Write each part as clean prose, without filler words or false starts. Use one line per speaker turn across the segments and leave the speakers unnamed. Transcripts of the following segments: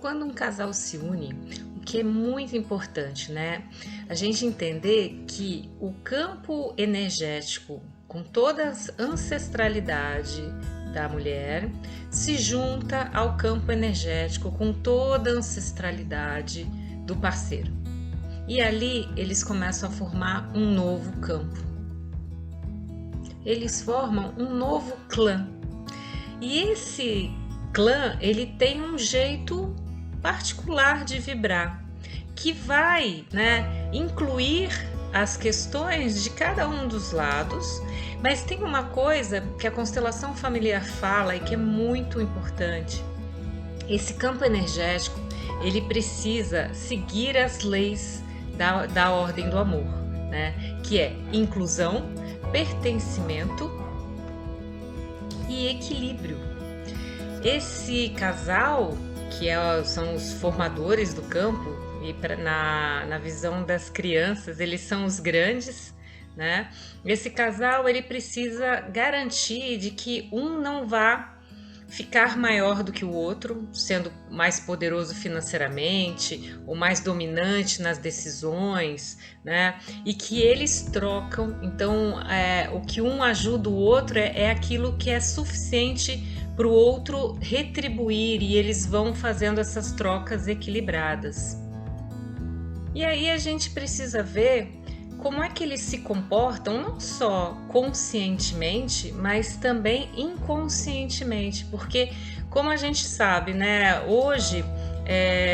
quando um casal se une, o que é muito importante, né? A gente entender que o campo energético, com toda a ancestralidade da mulher, se junta ao campo energético com toda a ancestralidade do parceiro. E ali eles começam a formar um novo campo. Eles formam um novo clã. E esse clã, ele tem um jeito particular de vibrar, que vai, incluir as questões de cada um dos lados, mas tem uma coisa que a constelação familiar fala e que é muito importante. Esse campo energético, ele precisa seguir as leis da ordem do amor, que é inclusão, pertencimento e equilíbrio. Esse casal, são os formadores do campo, e na visão das crianças, eles são os grandes, Esse casal, ele precisa garantir de que um não vá ficar maior do que o outro, sendo mais poderoso financeiramente ou mais dominante nas decisões, E que eles trocam. Então, o que um ajuda o outro é aquilo que é suficiente para o outro retribuir, e eles vão fazendo essas trocas equilibradas. E aí a gente precisa ver como é que eles se comportam, não só conscientemente, mas também inconscientemente, porque, como a gente sabe, hoje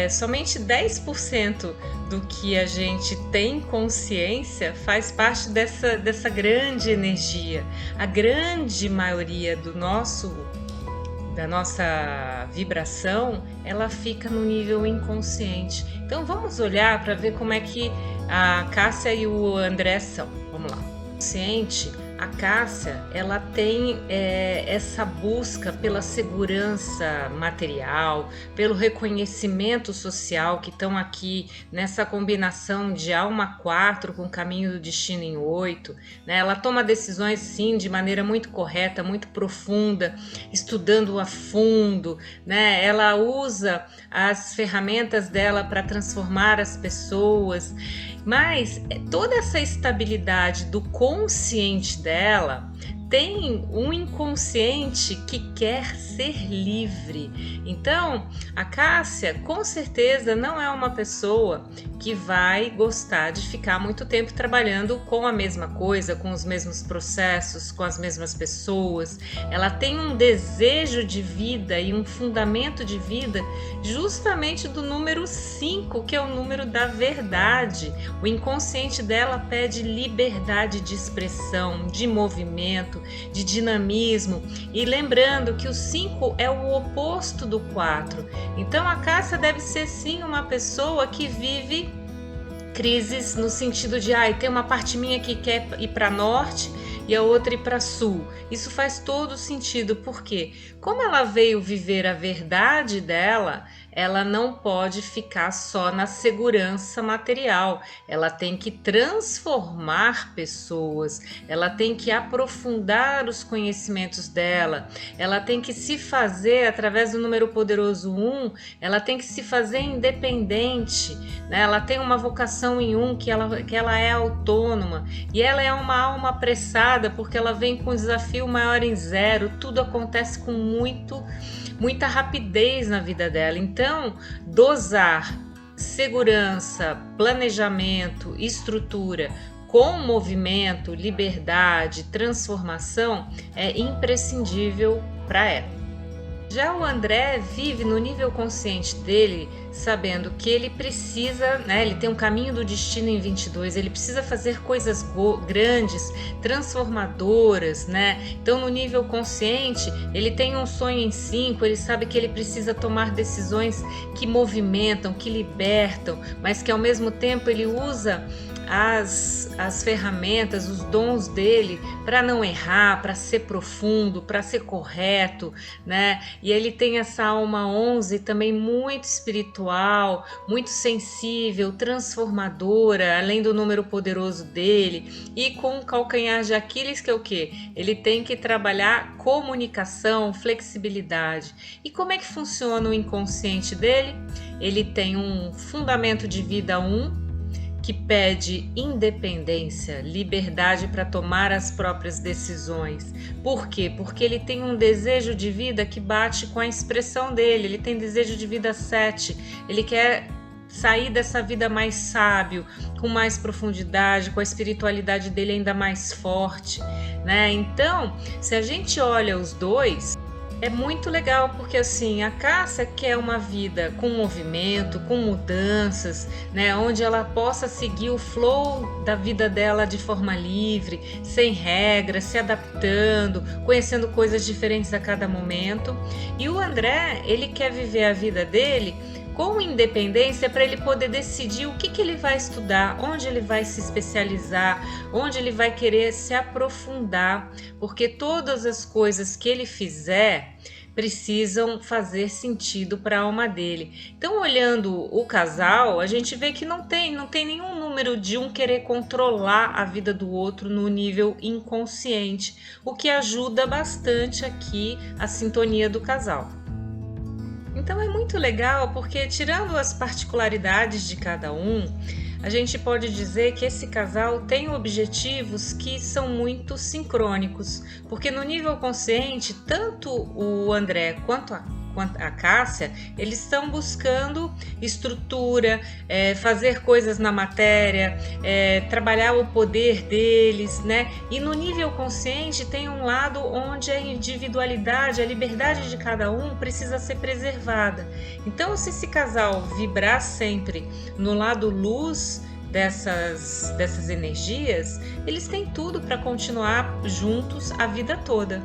somente 10% do que a gente tem consciência faz parte dessa grande energia. A grande maioria da nossa vibração, ela fica no nível inconsciente. Então vamos olhar para ver como é que a Cássia e o André são. Vamos lá. Consciente, a Cássia, ela tem essa busca pela segurança material, pelo reconhecimento social, que estão aqui nessa combinação de alma 4 com caminho do destino em 8. Ela toma decisões, sim, de maneira muito correta, muito profunda, estudando a fundo, Ela usa as ferramentas dela para transformar as pessoas. Mas toda essa estabilidade do consciente dela tem um inconsciente que quer ser livre. Então, a Cássia, com certeza, não é uma pessoa que vai gostar de ficar muito tempo trabalhando com a mesma coisa, com os mesmos processos, com as mesmas pessoas. Ela tem um desejo de vida e um fundamento de vida justamente do número 5, que é o número da verdade. O inconsciente dela pede liberdade de expressão, de movimento, de dinamismo, e lembrando que o 5 é o oposto do 4. Então a Cássia deve ser, sim, uma pessoa que vive crises no sentido de tem uma parte minha que quer ir para norte e a outra ir para sul. Isso faz todo sentido, porque como ela veio viver a verdade dela, ela não pode ficar só na segurança material. Ela tem que transformar pessoas, ela tem que aprofundar os conhecimentos dela, ela tem que se fazer, através do número poderoso 1, ela tem que se fazer independente, Ela tem uma vocação em 1, que ela é autônoma, e ela é uma alma apressada, porque ela vem com um desafio maior em 0, tudo acontece com muita rapidez na vida dela. Então, dosar segurança, planejamento, estrutura com movimento, liberdade, transformação é imprescindível para ela. Já o André vive no nível consciente dele, sabendo que ele precisa, ele tem um caminho do destino em 22, ele precisa fazer coisas grandes, transformadoras, Então, no nível consciente, ele tem um sonho em 5, ele sabe que ele precisa tomar decisões que movimentam, que libertam, mas que ao mesmo tempo ele usa as ferramentas, os dons dele para não errar, para ser profundo, para ser correto, né? E ele tem essa alma 11 também muito espiritual, muito sensível, transformadora, além do número poderoso dele, e com o calcanhar de Aquiles, que é o quê? Ele tem que trabalhar comunicação, flexibilidade. E como é que funciona o inconsciente dele? Ele tem um fundamento de vida 1, que pede independência, liberdade para tomar as próprias decisões. Por quê? Porque ele tem um desejo de vida que bate com a expressão dele. Ele tem desejo de vida 7. Ele quer sair dessa vida mais sábio, com mais profundidade, com a espiritualidade dele ainda mais forte, né? Então, se a gente olha os dois, é muito legal, porque assim, a Cássia quer uma vida com movimento, com mudanças, né, onde ela possa seguir o flow da vida dela de forma livre, sem regras, se adaptando, conhecendo coisas diferentes a cada momento. E o André, ele quer viver a vida dele com independência para ele poder decidir o que ele vai estudar, onde ele vai se especializar, onde ele vai querer se aprofundar, porque todas as coisas que ele fizer precisam fazer sentido para a alma dele. Então, olhando o casal, a gente vê que não tem nenhum número de um querer controlar a vida do outro no nível inconsciente, o que ajuda bastante aqui a sintonia do casal. Então é muito legal porque, tirando as particularidades de cada um, a gente pode dizer que esse casal tem objetivos que são muito sincrônicos, porque no nível consciente, tanto o André quanto a Cássia, eles estão buscando estrutura, fazer coisas na matéria, trabalhar o poder deles, né? E no nível consciente tem um lado onde a individualidade, a liberdade de cada um precisa ser preservada. Então, se esse casal vibrar sempre no lado luz dessas energias, eles têm tudo para continuar juntos a vida toda.